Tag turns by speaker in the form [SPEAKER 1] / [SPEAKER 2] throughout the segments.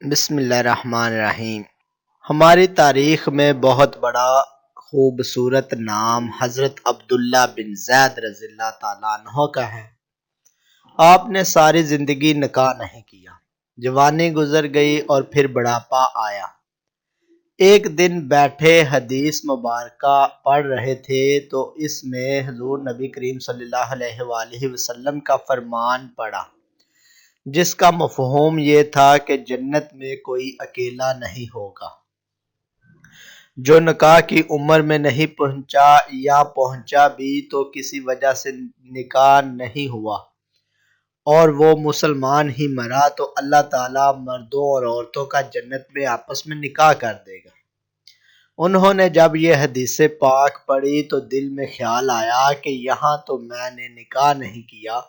[SPEAKER 1] بسم اللہ الرحمن الرحیم۔ ہماری تاریخ میں بہت بڑا خوبصورت نام حضرت عبداللہ بن زید رضی اللہ تعالیٰ عنہ کا ہے۔ آپ نے ساری زندگی نکاح نہیں کیا، جوانی گزر گئی اور پھر بڑھاپا آیا۔ ایک دن بیٹھے حدیث مبارکہ پڑھ رہے تھے تو اس میں حضور نبی کریم صلی اللہ علیہ وآلہ وسلم کا فرمان پڑھا، جس کا مفہوم یہ تھا کہ جنت میں کوئی اکیلا نہیں ہوگا۔ جو نکاح کی عمر میں نہیں پہنچا یا پہنچا بھی تو کسی وجہ سے نکاح نہیں ہوا اور وہ مسلمان ہی مرا تو اللہ تعالیٰ مردوں اور عورتوں کا جنت میں آپس میں نکاح کر دے گا۔ انہوں نے جب یہ حدیث پاک پڑھی تو دل میں خیال آیا کہ یہاں تو میں نے نکاح نہیں کیا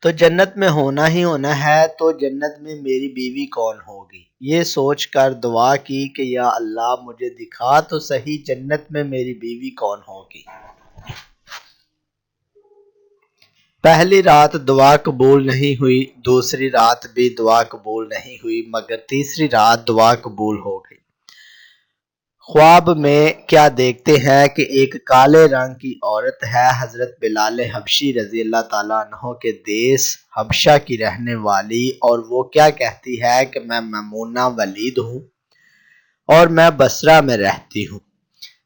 [SPEAKER 1] تو جنت میں ہونا ہی ہونا ہے، تو جنت میں میری بیوی کون ہوگی؟ یہ سوچ کر دعا کی کہ یا اللہ مجھے دکھا تو صحیح جنت میں میری بیوی کون ہوگی۔ پہلی رات دعا قبول نہیں ہوئی، دوسری رات بھی دعا قبول نہیں ہوئی، مگر تیسری رات دعا قبول ہو گئی۔ خواب میں کیا دیکھتے ہیں کہ ایک کالے رنگ کی عورت ہے، حضرت بلال حبشی رضی اللہ تعالیٰ عنہ کے دیس حبشہ کی رہنے والی، اور وہ کیا کہتی ہے کہ میں میمونہ ولید ہوں اور میں بصرہ میں رہتی ہوں۔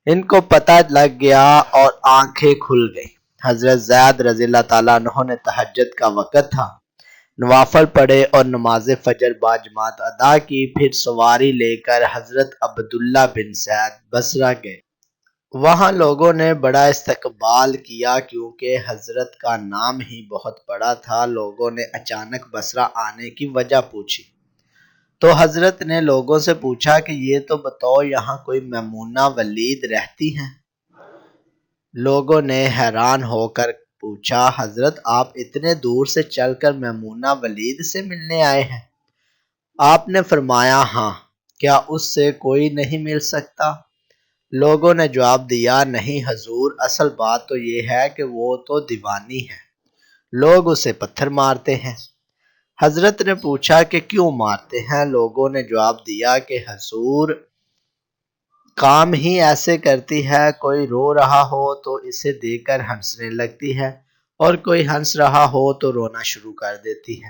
[SPEAKER 1] ان کو پتہ لگ گیا اور آنکھیں کھل گئی۔ حضرت زید رضی اللہ تعالیٰ عنہ نے تہجد کا وقت تھا، نوافل پڑھے اور نماز فجر باجماعت ادا کی، پھر سواری لے کر حضرت عبداللہ بن زید بصرہ گئے۔ وہاں لوگوں نے بڑا استقبال کیا کیونکہ حضرت کا نام ہی بہت بڑا تھا۔ لوگوں نے اچانک بصرہ آنے کی وجہ پوچھی تو حضرت نے لوگوں سے پوچھا کہ یہ تو بتاؤ یہاں کوئی میمونہ ولید رہتی ہیں؟ لوگوں نے حیران ہو کر پوچھا حضرت آپ اتنے دور سے چل کر میمونہ ولید سے ملنے آئے ہیں؟ آپ نے فرمایا ہاں، کیا اس سے کوئی نہیں مل سکتا؟ لوگوں نے جواب دیا نہیں حضور، اصل بات تو یہ ہے کہ وہ تو دیوانی ہے، لوگ اسے پتھر مارتے ہیں۔ حضرت نے پوچھا کہ کیوں مارتے ہیں؟ لوگوں نے جواب دیا کہ حضور کام ہی ایسے کرتی ہے، کوئی رو رہا ہو تو اسے دیکھ کر ہنسنے لگتی ہے اور کوئی ہنس رہا ہو تو رونا شروع کر دیتی ہے،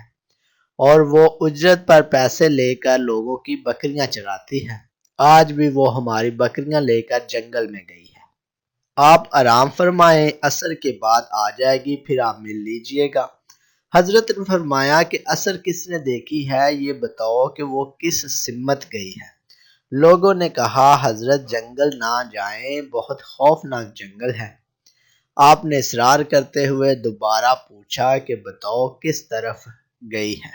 [SPEAKER 1] اور وہ اجرت پر پیسے لے کر لوگوں کی بکریاں چراتی ہے۔ آج بھی وہ ہماری بکریاں لے کر جنگل میں گئی ہے۔ آپ آرام فرمائیں، عصر کے بعد آ جائے گی، پھر آپ مل لیجئے گا۔ حضرت نے فرمایا کہ عصر کس نے دیکھی ہے، یہ بتاؤ کہ وہ کس سمت گئی ہے؟ لوگوں نے کہا حضرت جنگل نہ جائیں، بہت خوفناک جنگل ہے۔ آپ نے اصرار کرتے ہوئے دوبارہ پوچھا کہ بتاؤ کس طرف گئی ہے؟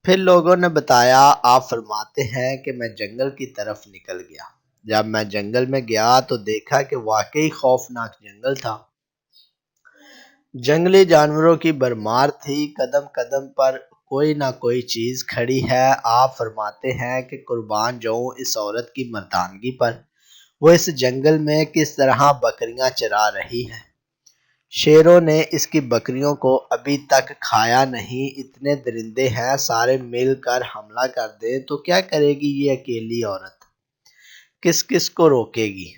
[SPEAKER 1] پھر لوگوں نے بتایا۔ آپ فرماتے ہیں کہ میں جنگل کی طرف نکل گیا۔ جب میں جنگل میں گیا تو دیکھا کہ واقعی خوفناک جنگل تھا۔ جنگلی جانوروں کی بھرمار تھی، قدم قدم پر کوئی نہ کوئی چیز کھڑی ہے۔ آپ فرماتے ہیں کہ قربان جاؤں اس عورت کی مردانگی پر، وہ اس جنگل میں کس طرح بکریاں چرا رہی ہے۔ شیروں نے اس کی بکریوں کو ابھی تک کھایا نہیں، اتنے درندے ہیں، سارے مل کر حملہ کر دیں تو کیا کرے گی یہ اکیلی عورت؟ کس کس کو روکے گی؟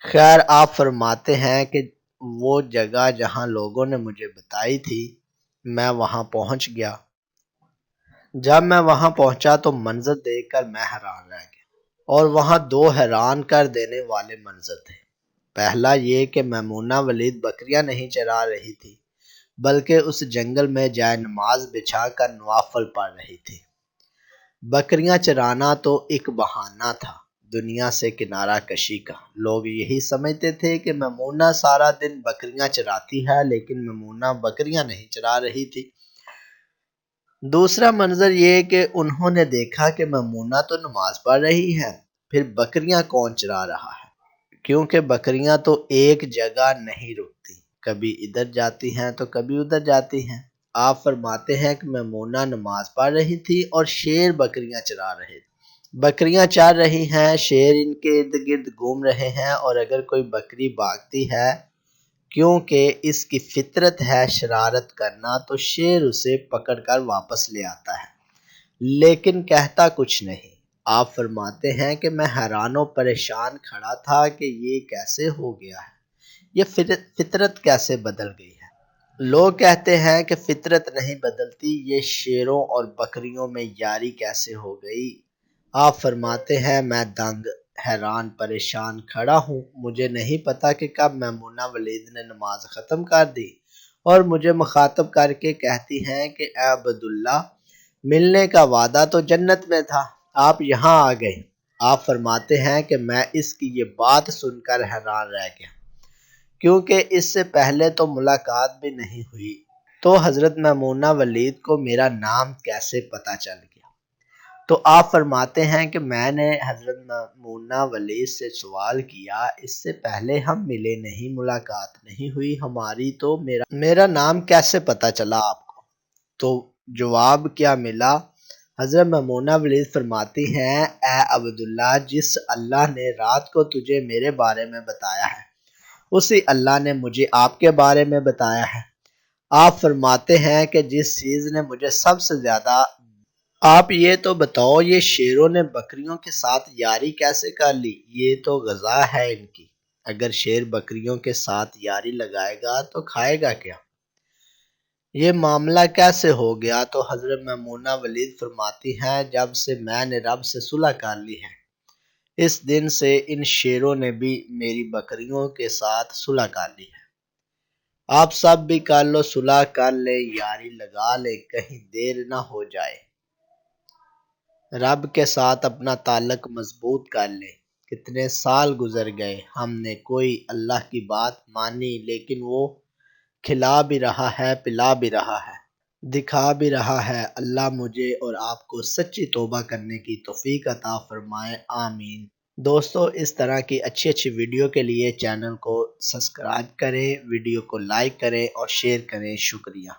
[SPEAKER 1] خیر آپ فرماتے ہیں کہ وہ جگہ جہاں لوگوں نے مجھے بتائی تھی، میں وہاں پہنچ گیا۔ جب میں وہاں پہنچا تو منظر دیکھ کر میں حیران رہ گیا، اور وہاں دو حیران کر دینے والے منظر تھے۔ پہلا یہ کہ میمونہ ولید بکریاں نہیں چرا رہی تھی، بلکہ اس جنگل میں جائے نماز بچھا کر نوافل پڑھ رہی تھی۔ بکریاں چرانا تو ایک بہانہ تھا دنیا سے کنارہ کشی کا۔ لوگ یہی سمجھتے تھے کہ میمونہ سارا دن بکریاں چراتی ہے، لیکن میمونہ بکریاں نہیں چرا رہی تھی۔ دوسرا منظر یہ کہ انہوں نے دیکھا کہ میمونہ تو نماز پڑھ رہی ہے، پھر بکریاں کون چرا رہا ہے؟ کیونکہ بکریاں تو ایک جگہ نہیں رکتی، کبھی ادھر جاتی ہیں تو کبھی ادھر جاتی ہیں۔ آپ فرماتے ہیں کہ میمونہ نماز پڑھ رہی تھی اور شیر بکریاں چرا رہے تھے۔ بکریاں چار رہی ہیں، شیر ان کے ارد گرد گھوم رہے ہیں، اور اگر کوئی بکری بھاگتی ہے کیونکہ اس کی فطرت ہے شرارت کرنا تو شیر اسے پکڑ کر واپس لے آتا ہے، لیکن کہتا کچھ نہیں۔ آپ فرماتے ہیں کہ میں حیران و پریشان کھڑا تھا کہ یہ کیسے ہو گیا ہے، یہ فطرت کیسے بدل گئی ہے۔ لوگ کہتے ہیں کہ فطرت نہیں بدلتی، یہ شیروں اور بکریوں میں یاری کیسے ہو گئی۔ آپ فرماتے ہیں میں دنگ، حیران پریشان کھڑا ہوں۔ مجھے نہیں پتا کہ کب میمونہ ولید نے نماز ختم کر دی اور مجھے مخاطب کر کے کہتی ہیں کہ اے عبداللہ، ملنے کا وعدہ تو جنت میں تھا، آپ یہاں آ گئے۔ آپ فرماتے ہیں کہ میں اس کی یہ بات سن کر حیران رہ گیا، کیونکہ اس سے پہلے تو ملاقات بھی نہیں ہوئی، تو حضرت میمونہ ولید کو میرا نام کیسے پتہ چل گیا۔ تو آپ فرماتے ہیں کہ میں نے حضرت میمونہ ولید سے سوال کیا، اس سے پہلے ہم ملے نہیں، ملاقات نہیں ہوئی ہماری، تو میرا نام کیسے پتہ چلا آپ کو؟ تو جواب کیا ملا؟ حضرت میمونہ ولید فرماتی ہیں اے عبداللہ، جس اللہ نے رات کو تجھے میرے بارے میں بتایا ہے، اسی اللہ نے مجھے آپ کے بارے میں بتایا ہے۔ آپ فرماتے ہیں کہ جس چیز نے مجھے سب سے زیادہ، آپ یہ تو بتاؤ یہ شیروں نے بکریوں کے ساتھ یاری کیسے کر لی؟ یہ تو غذا ہے ان کی، اگر شیر بکریوں کے ساتھ یاری لگائے گا تو کھائے گا کیا؟ یہ معاملہ کیسے ہو گیا؟ تو حضرت میمونہ ولید فرماتی ہیں جب سے میں نے رب سے صلح کر لی ہے، اس دن سے ان شیروں نے بھی میری بکریوں کے ساتھ صلح کر لی ہے۔ آپ سب بھی کر لو، صلح کر لے، یاری لگا لے، کہیں دیر نہ ہو جائے، رب کے ساتھ اپنا تعلق مضبوط کر لے۔ کتنے سال گزر گئے، ہم نے کوئی اللہ کی بات مانی، لیکن وہ کھلا بھی رہا ہے، پلا بھی رہا ہے، دکھا بھی رہا ہے۔ اللہ مجھے اور آپ کو سچی توبہ کرنے کی توفیق عطا فرمائے، آمین۔ دوستو، اس طرح کی اچھی ویڈیو کے لیے چینل کو سبسکرائب کریں، ویڈیو کو لائک کریں اور شیئر کریں۔ شکریہ۔